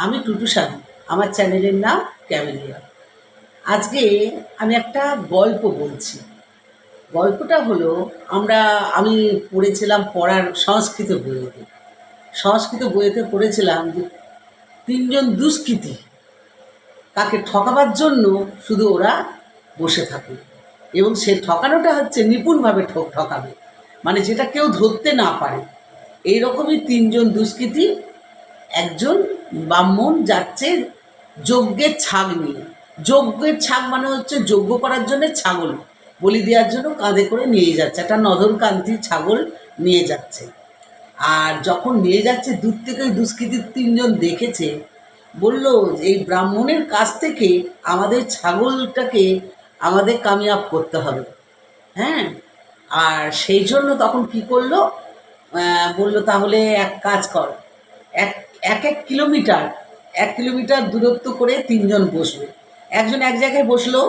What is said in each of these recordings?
আমি টুটু সাধু। আমার চ্যানেলের নাম ক্যামেলিয়া। আজকে আমি একটা গল্প বলছি। গল্পটা হলো আমি পড়েছিলাম পড়ার সংস্কৃত বইয়েতে। সংস্কৃত বইয়েতে পড়েছিলাম যে তিনজন দুষ্কৃতী তাকে ঠকাবার জন্য শুধু ওরা বসে থাকে, এবং সে ঠকানোটা হচ্ছে নিপুণভাবে ঠকাবে, মানে যেটা কেউ ধরতে না পারে। এইরকমই তিনজন দুষ্কৃতী। একজন ব্রাহ্মণ যাচ্ছে যজ্ঞের ছাগ নিয়ে। যজ্ঞের ছাগ মানে হচ্ছে যজ্ঞ করার জন্য ছাগল বলি দেওয়ার জন্য কাঁধে করে নিয়ে যাচ্ছে, একটা নধরকান্তির ছাগল নিয়ে যাচ্ছে। আর যখন নিয়ে যাচ্ছে, দূর থেকে ওই দুষ্কৃতীর তিনজন দেখেছে, বলল এই ব্রাহ্মণের কাছ থেকে আমাদের ছাগলটাকে আমাদের কামিয়াব করতে হবে। হ্যাঁ, আর সেই জন্য তখন কি করলো, বলল তাহলে এক কাজ কর, এক এক এক কিলোমিটার 1 কিলোমিটার দূরত্ব করে তিনজন বসবে। একজন এক জায়গায় বসলো,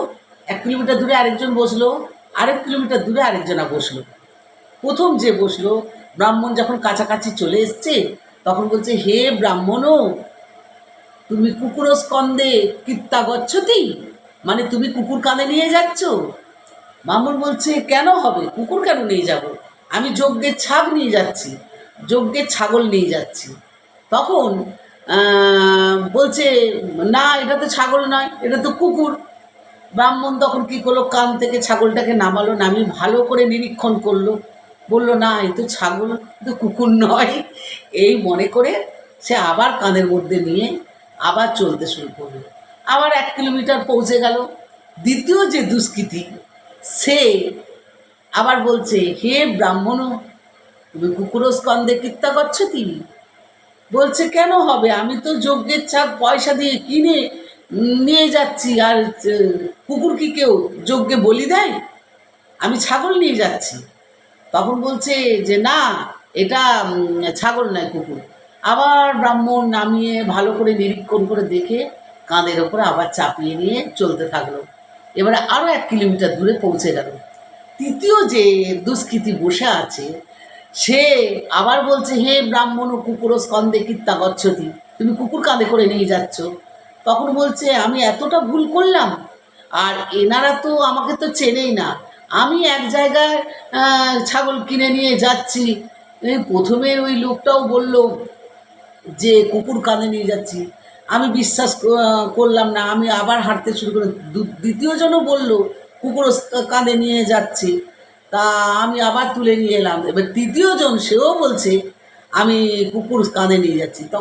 1 কিলোমিটার দূরে আরেকজন বসলো, 1 কিলোমিটার দূরে আরেকজনা বসলো। প্রথম যে বসলো, ব্রাহ্মণ যখন কাছাকাছি চলে এসছে, তখন বলছে, হে ব্রাহ্মণও, তুমি কুকুর স্কন্দে কীর্তা গচ্ছতি, মানে তুমি কুকুর কাঁধে নিয়ে যাচ্ছ। ব্রাহ্মণ বলছে, কেন হবে, কুকুর কেন নিয়ে যাব, আমি যজ্ঞের ছাগ নিয়ে যাচ্ছি, যজ্ঞের ছাগল নিয়ে যাচ্ছি। তখন বলছে, না এটা তো ছাগল নয়, এটা তো কুকুর। ব্রাহ্মণ তখন কী করলো, কান থেকে ছাগলটাকে নামালো, নামিয়ে ভালো করে নিরীক্ষণ করলো, বললো না এ তো ছাগল, এ তো কুকুর নয়। এই মনে করে সে আবার কাঁধের মধ্যে নিয়ে আবার চলতে শুরু করলো। আবার 1 কিলোমিটার পৌঁছে গেল। দ্বিতীয় যে দুষ্কৃতী, সে আবার বলছে, হে ব্রাহ্মণ, তুমি কুকুর স্কন্দে কীর্তা গচ্ছতি, বলছে কেন হবে, আমি তো যজ্ঞের ছাগ পয়সা দিয়ে কিনে নিয়ে যাচ্ছি, আর কুকুর কি কেউ যজ্ঞে বলি দেয়, আমি ছাগল নিয়ে যাচ্ছি। তখন বলছে যে না, এটা ছাগল নয়, কুকুর। আবার ব্রাহ্মণ নামিয়ে ভালো করে নিরীক্ষণ করে দেখে কাঁধের ওপরে আবার চাপিয়ে নিয়ে চলতে থাকলো। এবারে আরও 1 কিলোমিটার দূরে পৌঁছে গেল। তৃতীয় যে দুষ্কৃতী বসে আছে, সে আবার বলছে, হে ব্রাহ্মণ ও কুকুর স্কন্দে কীর্তা গচ্ছতি, তুমি কুকুর কাঁধে করে নিয়ে যাচ্ছ। তখন বলছে, আমি এতটা ভুল করলাম, আর এনারা তো আমাকে তো চেনেই না, আমি এক জায়গায় ছাগল কিনে নিয়ে যাচ্ছি, প্রথমের ওই লোকটাও বলল যে কুকুর কাঁধে নিয়ে যাচ্ছি, আমি বিশ্বাস করলাম না, আমি আবার হাঁটতে শুরু করে, দ্বিতীয়জনও বলল কুকুর কাঁধে নিয়ে যাচ্ছি, তা আমি আবার তুলে নিয়ে এলাম। এবার তৃতীয়জন, সেও বলছে আমি কুকুর কাঁধে নিয়ে যাচ্ছি। তখন